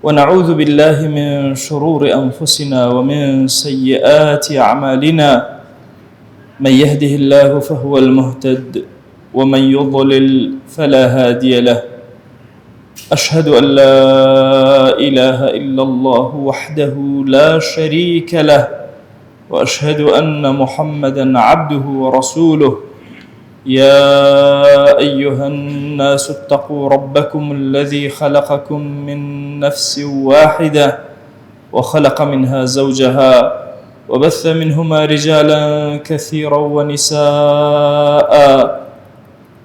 ونعوذ بالله من شرور أنفسنا ومن سيئات أعمالنا. من يهده الله فهو المهتد ومن يضلل فلا هادي له. أشهد أن لا إله إلا الله وحده لا شريك له، وأشهد أن محمدًا عبده ورسوله. يا أيها الناس اتقوا ربكم الذي خلقكم من نفس واحدة وخلق منها زوجها وبث منهما رجالا كثيرا ونساء.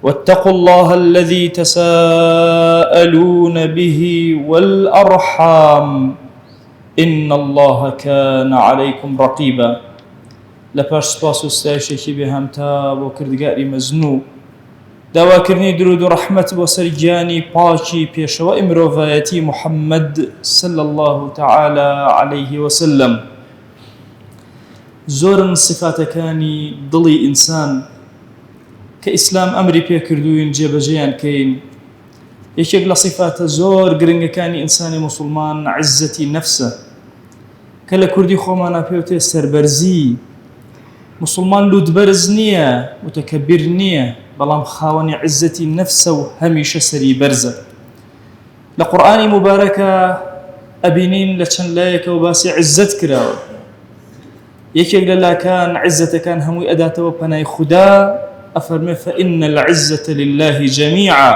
واتقوا الله الذي تساءلون به والأرحام إن الله كان عليكم رقيبا. لپاش سپاس و ستایشێکی بێهەمتا بۆ کردگاری مەزنوو، داواکردنی درود و ڕەحمەت بۆ سەر گیانی پاکی پێشەوەی مرۆڤایەتی محەممەد صلی الله تعالى عليه وسلم. زۆرن صفاتەکانی دڵی ئینسان کە ئیسلام ئەمری پێکردووین جێبەجێیان کەین. یەکێک لە صفاتە زۆر گرنگەکانی ئینسانی موسڵمان عزەتی نەفسە کە لە کوردی خۆمانە پێوتێ سەربەرزی. مسلمان لودبەرز نییە، متەکەبیر نییە، بەڵام خاوەنی عزەتی نەفسە و هەمیشە سەری بەرزە. لە قورئانی مبارەکە ئەبینین لە چەند لایەکە و باسی عزت کراوە. یەکێک لە لاکان عزەتەکان هەمووی ئەداتەوە پەنای خودا، ئەفەرمێ فإن العزة لله جميعا.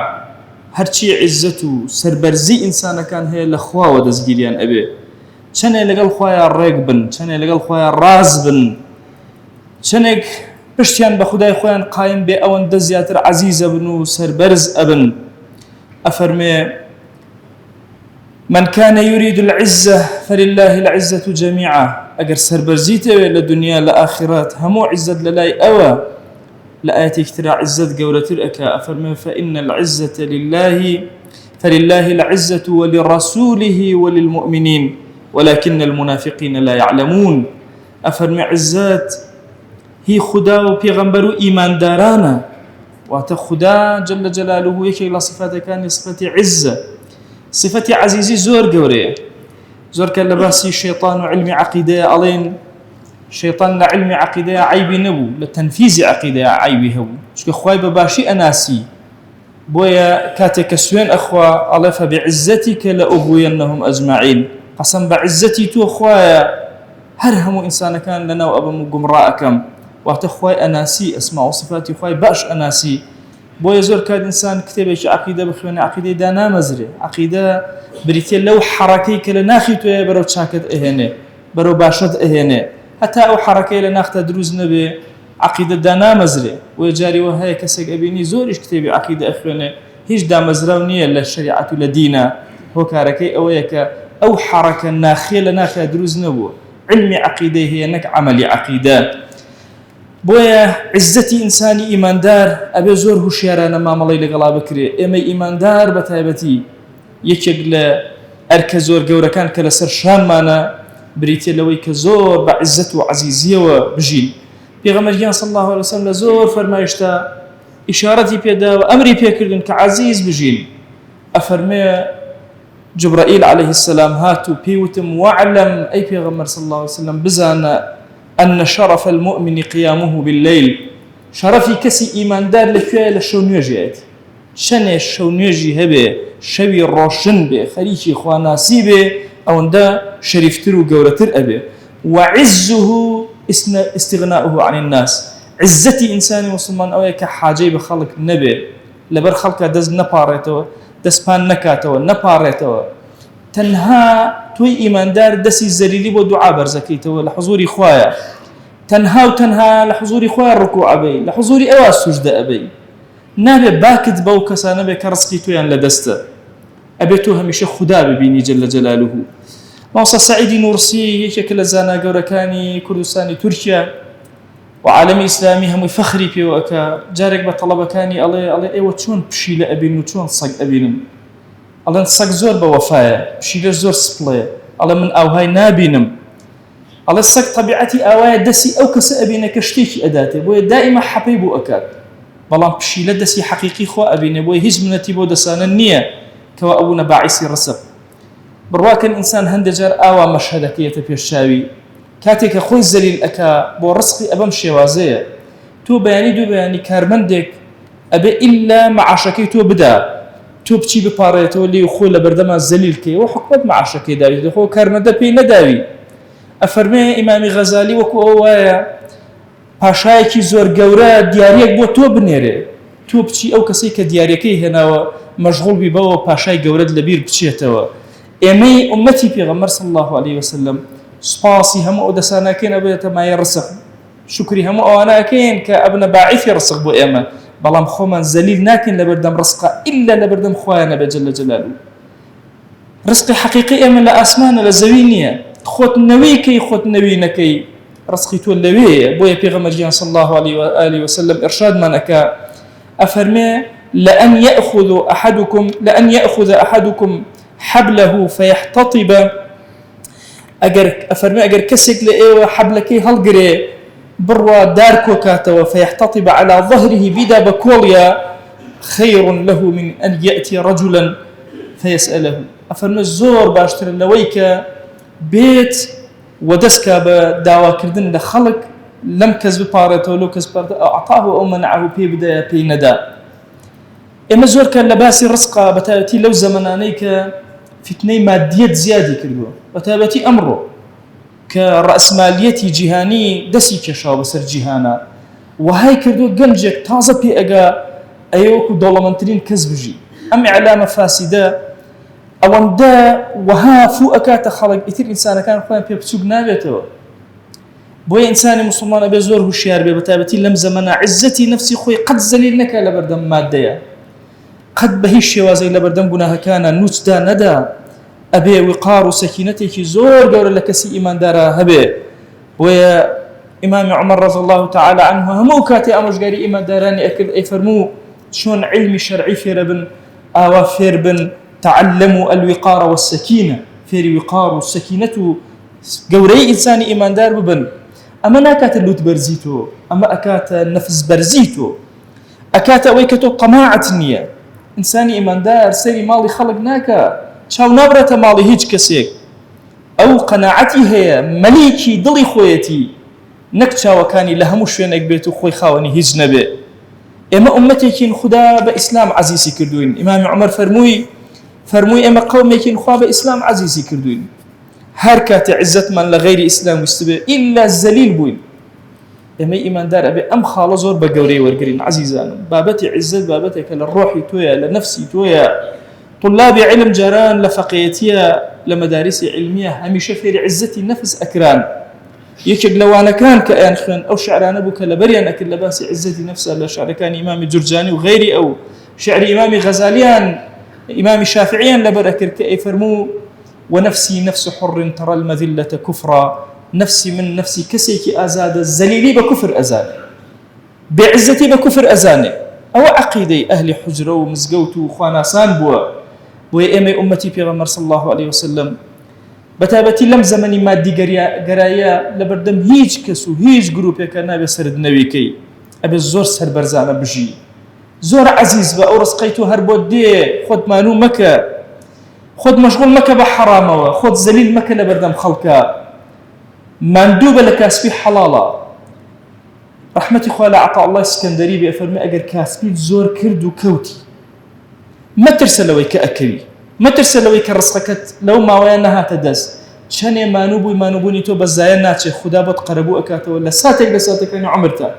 هەرچی عزت و سەربەرزی ئینسانەکان هەیە لە خواوە دەستگیریان ئەبێ. چەنێ لەگەڵ خوایان ڕێک بن، چەنێ لەگەڵ خوایان ڕاز بن، چەندێک پشتیان بە خودای خۆیان قایم بێ ئەوەندە زیاتر عەزیزە بن و سەربەرز ئەبن. ئەفەرمێ من كان يريد العزة فلله العزة جميعا. ئەگەر سەربەرزی تەوێت لە دنیا لە ئاخرەت هەموو عزت لەلای ئەوە. لە ئاەتێکی ترا عزت گەورەتر ئەکا، ئەفەرمێ فإن العزة لله فلله العزة ولرسوله وللمؤمنين ولكن المنافقين لا يعلمون. ئەفەرمێ عزت هی خدا و پێغەمبەر و ئیماندارانە، واتە خدا جل جلاله یەکێک لە صفاتەکانی صفەتی عزە. صفەتی عەزیزی زۆر گەورەیە. زۆر کە لە باسی شەیطان و علمی عەقیدەیە ئەڵێن شەیطان لە علمی عەقیدەیە عەیبی نەبوو، لە تەنفیزی عەقیدەیە عەیبی هەبوو، چونکە خوای بەباشی ئەناسی. بۆیە کاتێک کە سوێن ئەخوا ئەڵێ فەبعزەتیکە لەئوغویەنەهم ئەجمەعین. قەسەم بە عزەتی تۆ خوایە هەر هەموو ئینسانەکان لەناو ئەبم و گومڕا ئەکەم. واتە خوای ئەناسی، ئەسما و صفاتی خوای باش ئەناسی. بۆیە زۆر کات ئینسان کتێبێکی عەقیدە بخوێنێ، عەقیدەی دانامەزرێ. عەقیدە بریتێ لەو حەرەکەی کە لە ناخی تۆیە بەرەو چاکت ئەهێنێ، بەرەو باشت ئەهێنێ. هەتا ئەو حەرەکەی لە ناختە دروست نەبێ، عەقیدە دانامەزرێ. وە جاریوە هەیە کەسێک ئەبینی زۆریش کتێبی عەقیدە ئەخوێنێ، هیچ دامەزراو نییە لە شەریعەت و لە دینە. هۆکارەکەی ئەوەیە کە ئەو حەرەکە ناخیە لە ناخیە دروست نەبووە، علمی عەقیدەی هەیە نەک عەمەلی عەقیدە. بۆیە عزەتی ئینسانی ئیماندار ئەبێ زۆر هوشیارانە مامەڵەی لەگەڵا بکرێ. ئێمە ئیماندار بە تایبەتی یەکێک لە ئەرکە زۆر گەورەکان کە لەسەر شانمانە بریتێ لەوەی کە زۆر بە عزەت و عەزیزیەوە بژین. پێغەمبەریان صلی الله علیه وسلم لە زۆر فەرمایشتا ئیشارەتی پێداوە، ئەمری پێکردن کە عەزیز بژین. ئەفەرمێ جبرائیل عليه السلام هات و پێیوتم وەعلەم ئەی پێغەمبەر صلی الله علیه وسلم بزانە أن شرف المؤمن قيامه بالليل. شرفي كسي إيمان دار لكوية لشو نواجهات شنه شو نواجه هبه شوي روشن به خليشي خواناسي به أو اندا شريفتر وقورتر أبه. وعزه استغناؤه عن الناس. عزتي إنساني مسلمان أويا كحاجي بخلق نبه لبر خلقه دز نپاريتو دسپان نكاتو نپاريتو تنها توي إيمان دار دسي زريلي بو دعاء برزكيتو لحضوري خوايا. تنها وتنها لحضوري خوايا الركوع أبي، لحضوري أوا السجدة أبي. نابي باكت بو كسا نابي كرزقي تويان لدسته. أبي تو هميشه خدا ببيني جل جلاله. موسى سعيدي نورسي يشكل زانا قوركاني كردستاني تركيا وعالمي إسلامي هم فخري في وأكا جارك بطلبة كاني الله أيوة شون بشيل أبين وشون صق أبين. الله نصق زور بوفايا بشيل زور سبلاي. الله من أوهاي نابينم. الله الصق طبيعتي أوايا دسي أو كس أبينا كشتيكي أداته بوي دائما حبيبو أكاد. بلان بشيل دسي حقيقي خو أبينا بوي هزمنتي بو دسانا النية كوا أبونا باعثي رسب. بڕواکەن ئینسان هەندێک جار ئاوا مەشهەدەکەیەتە پێشچاوی کاتێکە خۆی زەلیل ئەکا بۆ ڕزقی ئەبەم شێوازەیە تۆ بەیانی دوو بەیانی کارمەندێک ئەبێ ئیلا مەعاشەکەی تۆ بدا تۆ بچی بپارێتەوە لێ خۆ لە بەردەما زەلیلکەی و حکومەت مەعاشەکەی داوی خۆ کارمەندە پێی نەداوی ئەفەرمێ ئیمامی غەزالی وەکو ئەو وایە پاشایەکی زۆر گەورە دیارەک بۆ تۆ بنێرێ تۆ بچی ئەو کەسەی کە دیارەکەی هێناوە مەشغوڵ بی بەوە پاشای گەورەت لەبیر بچێتەوە ئێمەی ئومەتی پێغەمبەر صلی الله عليه وسلم سپاسی هەموو ئەو دەسانەکەین ئەبێتە مایە ڕزق شکری هەموو ئەوانەکەین کە ئەبنە باعیثی ڕزق بۆ ئێمە بەڵام خۆمان زەلیل ناکەین لە بەردەم ڕزقا ئیلا لە بەردەم خوایانە بێ جەل جەلالو ڕزقی حەقیقی ئێمە لە ئاسمانە لە زەوی نییە خۆت نەوەیکەی خۆت نەوی نەکەی ڕزقی تۆ لەوەیە بۆیە پێغەمبەر گیان صلی الله عليه وسلم ئێرشادمان ئەکا ئەفەرمێ لأن يأخذ أحدكم حبله فيحتطب أجر كسك لإيوه حبلكي هالجري بروا دار كوكاتوا فيحتطب على ظهره بدا بكوليا خير له من أن يأتي رجلا فيسأله أفرمي الزور باشتر لويك بيت ودسكا بدعوة كردن لخلق لم كذب بارته ولو كذب أعطاه أو منعه بي بداية بي ندى إما زور كان لباسي رزقا بتابتي لو زمنانيك فتني مادية زيادة كردوا بتابتي أمره كرأسماليتي جهاني دسي كشاو بسر جهانا وهاي كردوا قنجك تازة بي أقا أيوكو دولمنترين كذبجي أم إعلام فاسدة أوان دا وها فوقك خلق إثير إنسان كان خوان بي بتسوق نابيته بوي إنساني مسلمان أبي زور هشيار بي بتابتي لم زمنا عزتي نفسي خوي قد زليل نكا لبردم مادية قد بهيش شوازي لبردم قناها كان نوت دا ندا أبي وقار سكينتك زور قول لكسي إيمان دارا هبي ويا إمام عمر رضي الله تعالى عنه همو كاتي أمش قاري إيمان داراني أكل أي فرمو شون علمي شرعي في ربن أوافر بن تعلموا الوقار والسكينة في وقار والسكينة قوري إنساني إيمان دار ببن أما ناكات اللوت برزيتو أما أكات النفس برزيتو أكات أويكتو قناعة النية إنساني إيمان دار سيري مالي خلق ناكا شاو نبرة مالي هيج كسيك أو قناعتي هي مليكي ضلي خويتي نكتا وكاني لهمو شوينك بيتو خوي خاوني هيج نبي إما أمتي كين خدا بإسلام عزيزي كردوين إمام عمر فرموي إما قومي كين خوا بإسلام عزيزي كردوين هركات عزت من لغير إسلام ويستبه إلا الزليل بوين إما إيمان دار أبي أم خالص زور بقوري ورقرين عزيزان بابتي عزت بابتك للروحي تويا لنفسي تويا طلاب علم جران لفقيتيا لمدارس علمية هميشه في عزتي نفس أكران يكج لو أنا كان كأن خن أو شعران أبوك لبريان أكل لباس عزتي نفسه لشعر كان إمام جرجاني وغيري أو شعر إمام غزاليان إمام شافعيان لبركر كأي فرمو ونفسي نفس حر ترى المذلة كفرا نفسي من نفسي كسيك أزاد الزليلي بكفر أزاد بعزتي بكفر أزاني أو عقيدة أهل حجرة ومزقوت وخاناسان وإيمي أمتي بيغمر صلى الله عليه وسلم بتابتي لم زمني مادي قرايا لبردم هيج كسو هيج جروب كان أبي سرد نويكي أبي الزور سر برزانة بجي زور عزيز بأو رزقيتو هربود دي خد مانو مكة خد مشغول مكة بحرامة خد زليل مكة لبردم خلقا مندوبة لكاسبي حلالة رحمتي خوالة عطاء الله اسكندري بأفرمي أجر كاسبي زور كردو كوتي ما ترسلوي كأكلي ما ترسلوي كرزقكت لو ما وينها تدز شان ما نوبوني تو بزايا ناتشي خدا بد قربو أكاته ولا ساتك أنا عمرتا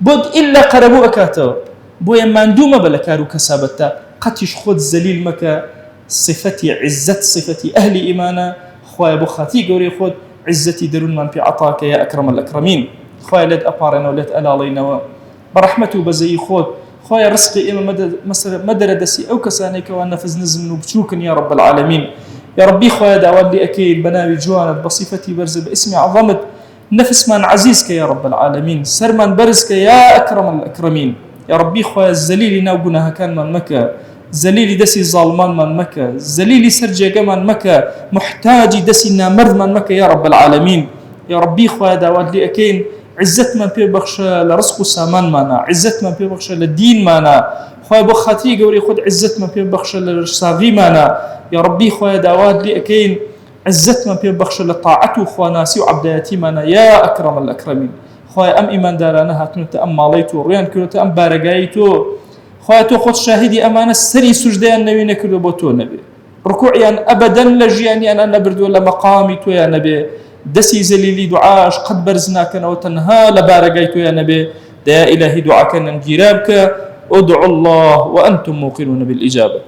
بود إلا قربو أكاته بويا مندومة بلكارو كسابتا قتش خد زليل مكة صفتي عزت صفتي أهل إيمانا خوايا بخاتي قوري خد عزتي درون من في عطاك يا أكرم الأكرمين خوايا لد أبارنا ولد ألالينا برحمته بزي خود خوايا رزقي إما مدر دسي أو كسانيك وأنا فز نزم نبتشوكن يا رب العالمين يا ربي خوايا دعوات لي أكيد بناوي جواند بصفتي برز باسمي عظمت نفس من عزيزك يا رب العالمين سر من برزك يا أكرم الأكرمين يا ربي خوايا الزليل ناوقناها كان من مكة زليل دسي ظالمان من مكة زليل سرجة من مكة محتاج دسي نامرد من مكة يا رب العالمين يا ربي خوايا دعوات لي أكيد عزت من في بخش لرزق سامان مانا عزت من في بخش للدين مانا خوای بۆ خاتری گەورەی خۆت عزتمان پێ بەخشە لە ساغیمانە یا ربی خوای داوات لێ ئەکەین عزتمان پێ بەخشە لە طاعەت و خواناسی و عەبدایەتیمانە یا ئەکرەم الئەکرەمین خوای ئەم ئیماندارانە هاتنوتە ئەم ماڵەی تۆ ڕویان کردوتە ئەم بارەگایی تۆ خوای تۆ خۆت شاهیدی ئەمانە سەری سوژدەیان نەوی نەکردو بۆ تۆ نەبێ ڕکوعیان ئەبەدەن لە ژیانیان نەبردووە لە مەقامی تۆیان نەبێ دەستی زەلیلی دوعاش قەت بەرز ناکەنەوە تەنها لە بارەگای تۆیان نەبێ دەیا ئیلاهی دوعاکەنم گیرا بکە ادعوا الله وأنتم موقنون بالإجابة